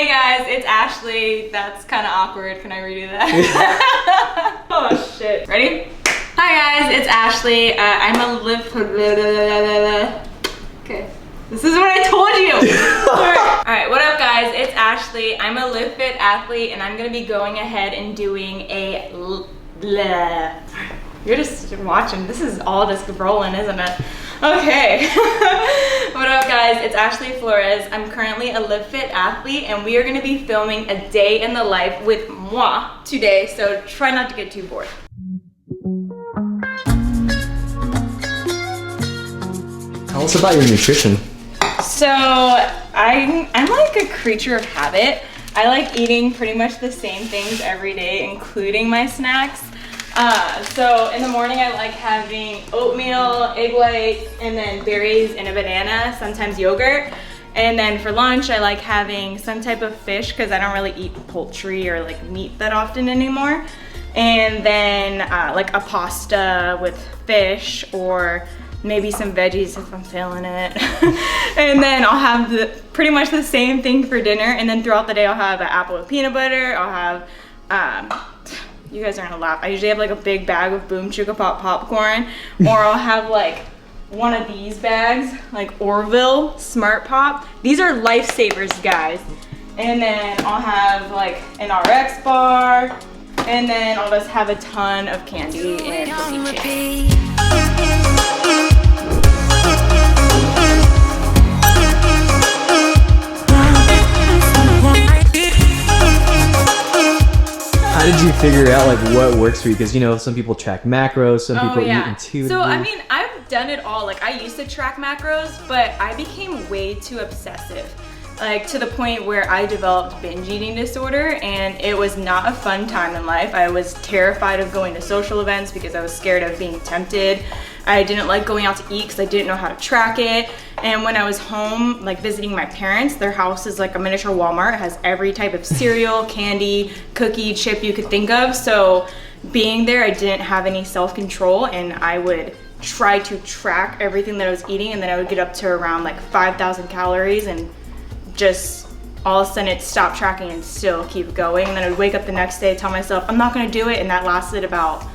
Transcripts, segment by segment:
guys, it's Ashley. That's kind of awkward. Can I redo that? Oh shit. Ready? Hi guys, it's Ashley. I'm a Okay. This is what I told you. Alright, what up guys? It's Ashley. I'm a Live Fit athlete and I'm gonna be going ahead and doing a You're just watching. This is all just rolling, isn't it? Okay. What up guys? It's Ashley Flores. I'm currently a Live Fit athlete and we are gonna be filming a day in the life with moi today, so try not to get too bored. Tell us about your nutrition. So I'm like a creature of habit. I like eating pretty much the same things every day, including my snacks. So in the morning I like having oatmeal, egg whites, and then berries and a banana, sometimes yogurt. And then for lunch I like having some type of fish because I don't really eat poultry or like meat that often anymore. And then like a pasta with fish or maybe some veggies if I'm feeling it. And then I'll have pretty much the same thing for dinner. And then throughout the day I'll have an apple with peanut butter. I'll have, you guys are gonna laugh. I usually have like a big bag of Boom Chicka Pop popcorn, or I'll have like one of these bags, like Orville Smart Pop. These are lifesavers, guys. And then I'll have like an RX bar, and then I'll just have a ton of candy and cookie chips. How did you figure out like what works for you? Because you know, some people track macros, some people eat intuitively. So I mean, I've done it all. Like I used to track macros, but I became way too obsessive. Like to the point where I developed binge eating disorder, and it was not a fun time in life. I was terrified of going to social events because I was scared of being tempted. I didn't like going out to eat because I didn't know how to track it. And when I was home, like visiting my parents, their house is like a miniature Walmart. It has every type of cereal, candy, cookie, chip you could think of. So being there, I didn't have any self-control, and I would try to track everything that I was eating, and then I would get up to around like 5,000 calories and just all of a sudden it stopped tracking and still keep going. And then I would wake up the next day, tell myself I'm not gonna do it, and that lasted about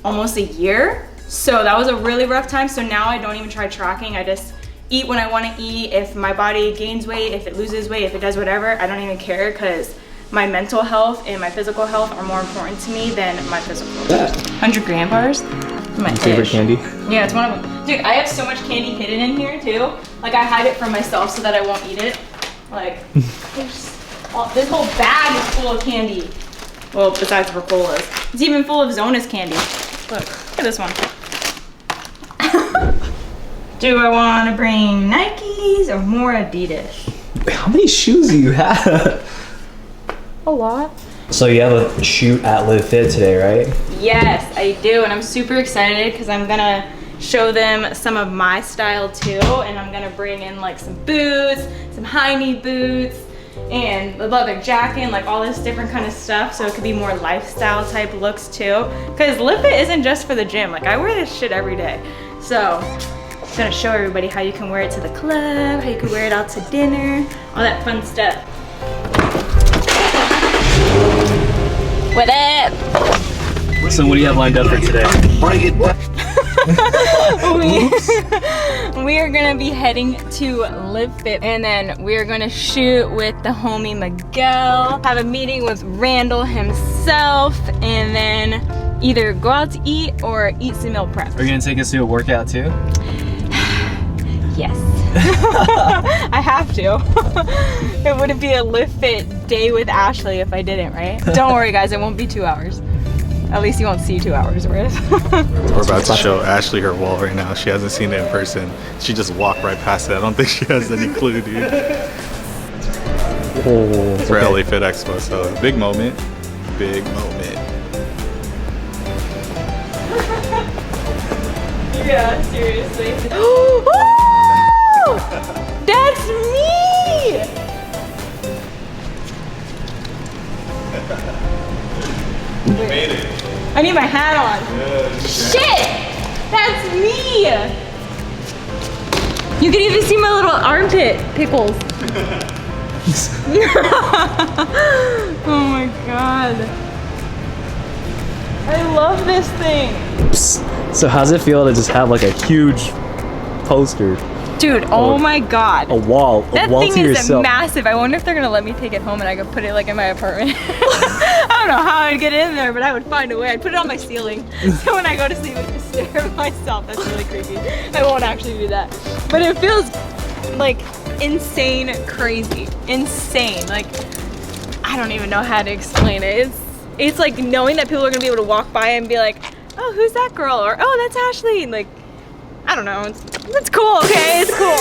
almost a year. So that was a really rough time. So now I don't even try tracking. I just eat when I want to eat. If my body gains weight, if it loses weight, if it does whatever, I don't even care, because my mental health and my physical health are more important to me than my physical. 100 graham bars. My favorite candy? Yeah, it's one of them. Dude, I have so much candy hidden in here too. Like I hide it from myself so that I won't eat it. Like, this whole bag is full of candy. Well, besides Ricola's. It's even full of Zona's candy. Look at this one. Do I want to bring Nikes or more Adidas? How many shoes do you have? A lot. So you have a shoot at Live Fit today, right? Yes, I do, and I'm super excited because I'm gonna show them some of my style too, and I'm gonna bring in like some boots, some high knee boots, and the leather jacket, and like all this different kind of stuff, so it could be more lifestyle type looks too. Because Live Fit isn't just for the gym. Like I wear this shit every day, so I'm gonna show everybody how you can wear it to the club, how you can wear it out to dinner, all that fun stuff. What up? So what do you have lined up for today? We are gonna be heading to Live Fit, and then we are gonna shoot with the homie Miguel, have a meeting with Randall himself, and then either go out to eat or eat some meal prep. Are you gonna take us through a workout too? Yes. I have to. It wouldn't be a Live Fit day with Ashley if I didn't, right? Don't worry guys, it won't be 2 hours. At least you won't see 2 hours worth. We're about to show Ashley her wall right now. She hasn't seen it in person. She just walked right past it. I don't think she has any clue, dude. Oh, For LA Fit Expo, so big moment. Big moment. Yeah, seriously. That's me! You made it. I need my hat on. Yeah, shit! That's me! You can even see my little armpit pickles. Oh my god. I love this thing. So how's it feel to just have like a huge poster? Dude, oh my god. A wall that to thing is yourself. massive. I wonder if they're gonna let me take it home and I could put it like in my apartment. I don't know how I'd get in there, but I would find a way. I'd put it on my ceiling. So when I go to sleep, I can stare at myself. That's really creepy. I won't actually do that. But it feels like insane crazy. Insane. Like, I don't even know how to explain it. It's like knowing that people are gonna be able to walk by and be like, oh, who's that girl? Or, oh, that's Ashley. Like, I don't know. It's cool, okay? It's cool.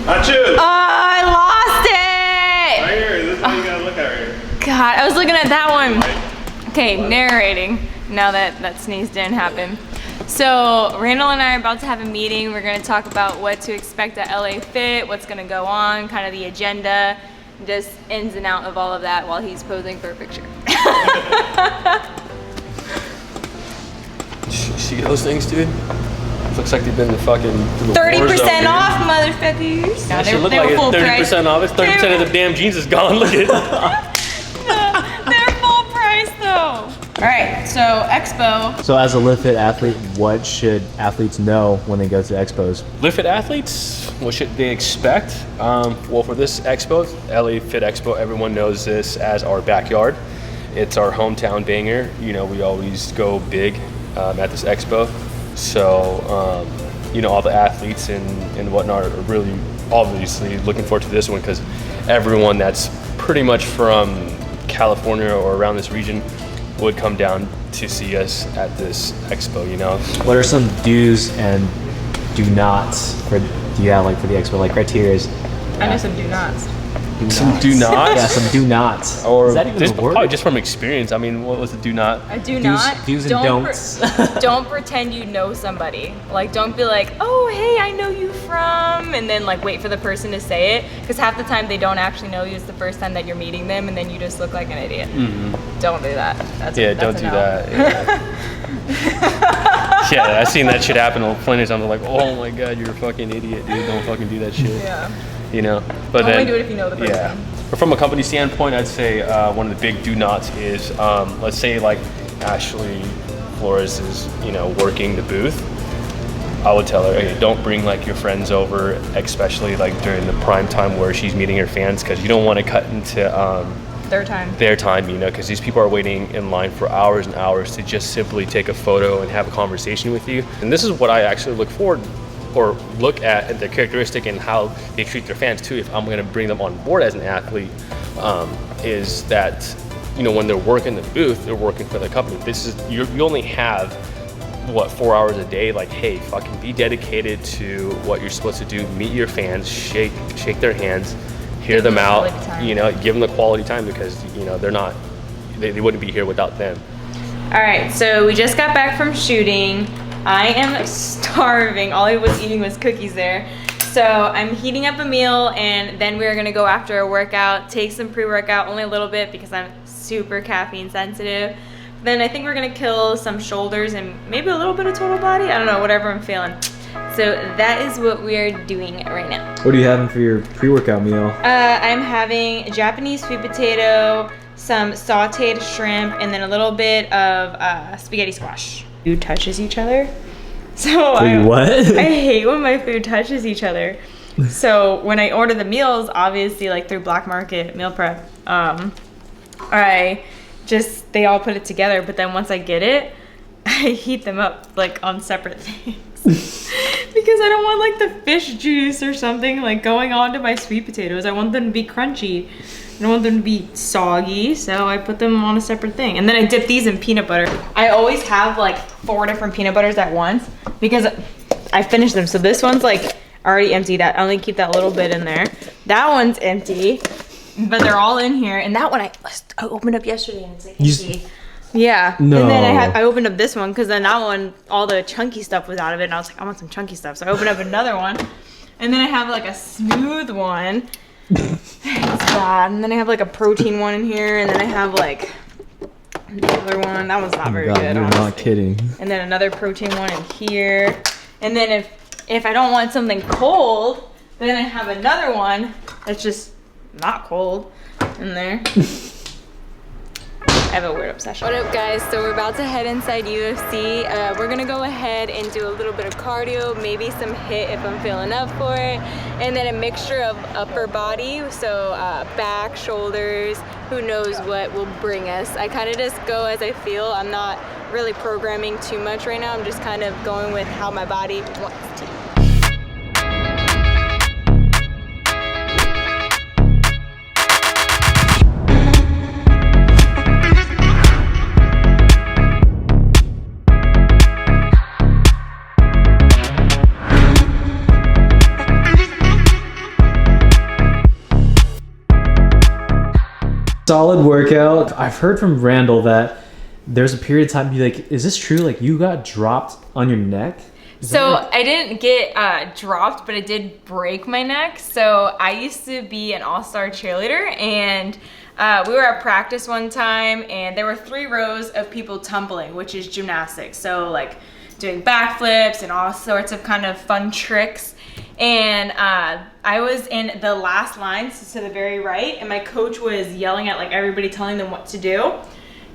Not you! I lost it! Right here, this is what you gotta look at right here. God, I was looking at that one. Okay, narrating. Now that sneeze didn't happen. So Randall and I are about to have a meeting. We're gonna talk about what to expect at LA Fit, what's gonna go on, kind of the agenda, just ins and out of all of that while he's posing for a picture. See those things, dude? Looks like they've been fucking 30% off, motherfuckers. No, That should look like it's 30% off. It's 30% of the damn jeans is gone. Look at it. They're full price though. All right, so Expo. So as a Lift Fit athlete, what should athletes know when they go to expos? Lift Fit athletes, what should they expect? Well, for this expo, LA Fit Expo, everyone knows this as our backyard. It's our hometown banger. You know, we always go big at this expo. So, you know, all the athletes and whatnot are really obviously looking forward to this one because everyone that's pretty much from California or around this region would come down to see us at this expo, you know. What are some do's and do nots for the expo, like criteria? I know some do nots. Some do nots? Yeah, some do nots. Or is that even just, a word? probably just from experience. I mean, what was the do not? I do not. Do's and don'ts. Don't pretend you know somebody. Like, don't be like, oh, hey, I know you from, and then like wait for the person to say it. Because half the time they don't actually know you. It's the first time that you're meeting them, and then you just look like an idiot. Mm-hmm. Don't do that. Don't do that. Yeah. Yeah, I've seen that shit happen plenty of times. I'm like, oh my god, you're a fucking idiot, dude. Don't fucking do that shit. Yeah. You know, but Only then do it if you know the person. Yeah. But from a company standpoint, I'd say one of the big do nots is, let's say like Ashley Flores is, you know, working the booth. I would tell her, hey, don't bring like your friends over, especially like during the prime time where she's meeting her fans, because you don't want to cut into their time, you know, because these people are waiting in line for hours and hours to just simply take a photo and have a conversation with you. And this is what I actually look at the characteristic and how they treat their fans too. If I'm going to bring them on board as an athlete, is that, you know, when they're working the booth, they're working for the company. You only have 4 hours a day. Like, hey, fucking be dedicated to what you're supposed to do. Meet your fans, shake their hands, hear them out. You know, give them the quality time because, you know, they wouldn't be here without them. All right, so we just got back from shooting. I am starving. All I was eating was cookies there. So I'm heating up a meal and then we're gonna go after a workout, take some pre-workout, only a little bit because I'm super caffeine sensitive. Then I think we're gonna kill some shoulders and maybe a little bit of total body. I don't know, whatever I'm feeling. So that is what we are doing right now. What are you having for your pre-workout meal? I'm having Japanese sweet potato, some sauteed shrimp, and then a little bit of spaghetti squash. Food touches each other. So what? I hate when my food touches each other. So when I order the meals, obviously like through Black Market Meal Prep, they all put it together, but then once I get it, I heat them up like on separate things. Because I don't want like the fish juice or something like going onto my sweet potatoes. I want them to be crunchy. I don't want them to be soggy, so I put them on a separate thing. And then I dip these in peanut butter. I always have like 4 different peanut butters at once because I finished them. So this one's like already empty. I only keep that little bit in there. That one's empty, but they're all in here. And that one I opened up yesterday and it's like empty. Yeah. No. And then I opened up this one because then that one, all the chunky stuff was out of it. And I was like, I want some chunky stuff. So I opened up another one. And then I have like a smooth one. It's bad. And then I have like a protein one in here. And then I have like the other one. That one's not very good. You're honestly. not kidding. And then another protein one in here. And then if I don't want something cold, then I have another one that's just not cold in there. I have a weird obsession. What up, guys? So we're about to head inside UFC. We're gonna go ahead and do a little bit of cardio, maybe some HIIT if I'm feeling up for it, and then a mixture of upper body, so back, shoulders, who knows what will bring us. I kind of just go as I feel. I'm not really programming too much right now. I'm just kind of going with how my body wants to. Solid workout. I've heard from Randall that there's a period of time, like, is this true? Like, you got dropped on your neck? So I didn't get dropped, but I did break my neck. So I used to be an all-star cheerleader, and we were at practice one time, and there were 3 rows of people tumbling, which is gymnastics. So like doing backflips and all sorts of kind of fun tricks. And I was in the last line, so to the very right, and my coach was yelling at like everybody, telling them what to do.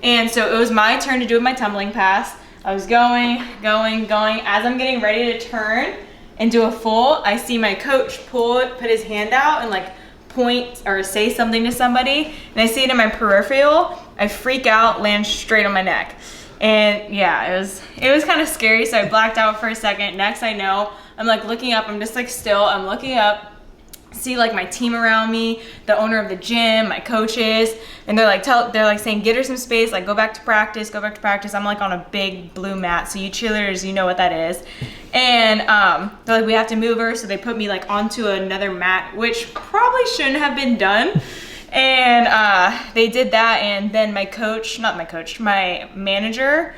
And so it was my turn to do my tumbling pass. I was going. As I'm getting ready to turn and do a full, I see my coach put his hand out and like point or say something to somebody, and I see it in my peripheral. I freak out, land straight on my neck. And yeah, it was kind of scary, so I blacked out for a second. Next I know, I'm like looking up, I'm just like still, I'm looking up, see like my team around me, the owner of the gym, my coaches, and they're like saying, get her some space, like go back to practice. I'm like on a big blue mat, so you cheerleaders, you know what that is. And they're like, we have to move her, so they put me like onto another mat, which probably shouldn't have been done. And they did that, and then my manager,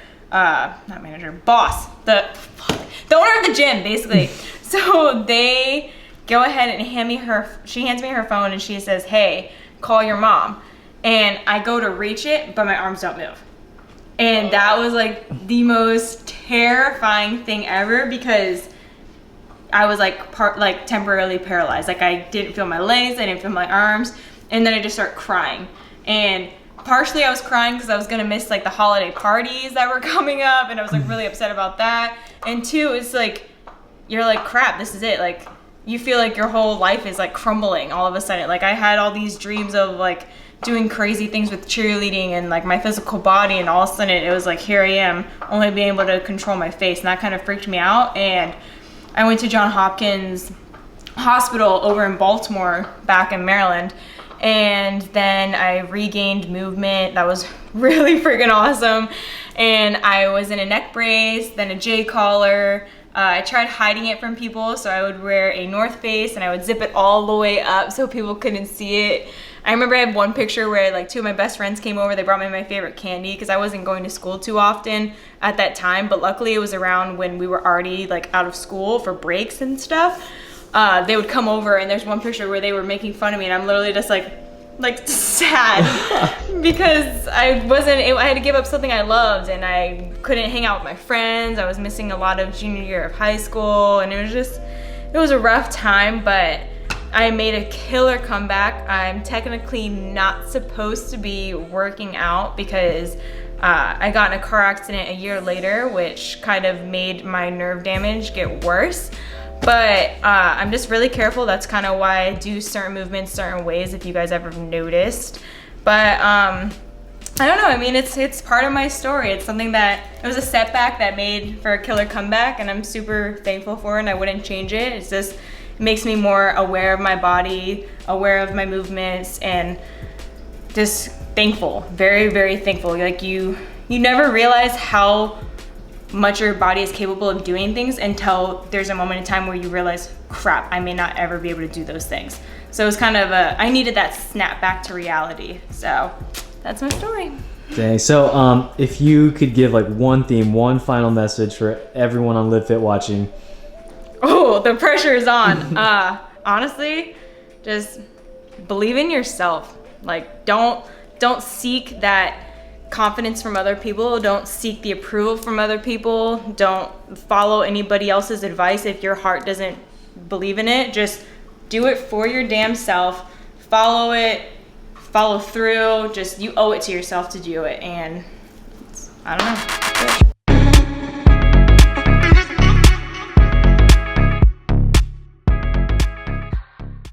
boss, the owner of the gym, basically. So they go ahead and she hands me her phone, and she says, hey, call your mom. And I go to reach it, but my arms don't move. And that was like the most terrifying thing ever, because I was like temporarily paralyzed. Like I didn't feel my legs, I didn't feel my arms. And then I just start crying. And partially I was crying because I was gonna miss like the holiday parties that were coming up, and I was like really upset about that. And 2, it's like, you're like, crap, this is it. Like you feel like your whole life is like crumbling all of a sudden. Like I had all these dreams of like doing crazy things with cheerleading and like my physical body, and all of a sudden it was like, here I am only being able to control my face, and that kind of freaked me out. And I went to Johns Hopkins Hospital over in Baltimore, back in Maryland. And then I regained movement. That was really freaking awesome. And I was in a neck brace, then a J collar. I tried hiding it from people, so I would wear a North Face and I would zip it all the way up so people couldn't see it. I remember I had one picture where like 2 of my best friends came over. They brought me my favorite candy, because I wasn't going to school too often at that time, but luckily it was around when we were already like out of school for breaks and stuff. They would come over, and there's one picture where they were making fun of me, and I'm literally just like sad because I had to give up something I loved, and I couldn't hang out with my friends. I was missing a lot of junior year of high school, and it was a rough time, but I made a killer comeback. I'm technically not supposed to be working out because I got in a car accident a year later, which kind of made my nerve damage get worse. But I'm just really careful. That's kind of why I do certain movements certain ways, if you guys ever noticed. But I don't know, I mean, it's part of my story. It's something that, it was a setback that made for a killer comeback, and I'm super thankful for it, and I wouldn't change it. It's just, it makes me more aware of my body, aware of my movements, and just thankful, very, very thankful. Like you never realize how much your body is capable of doing things until there's a moment in time where you realize, crap, I may not ever be able to do those things. So it was kind of I needed that snap back to reality. So that's my story. Dang. So if you could give like one theme, one final message for everyone on Live Fit watching, Oh, the pressure is on. Honestly, just believe in yourself. Like, don't seek that confidence from other people. Don't seek the approval from other people. Don't follow anybody else's advice if your heart doesn't believe in it. Just do it for your damn self. Follow it. Follow through. Just, you owe it to yourself to do it. And I don't know.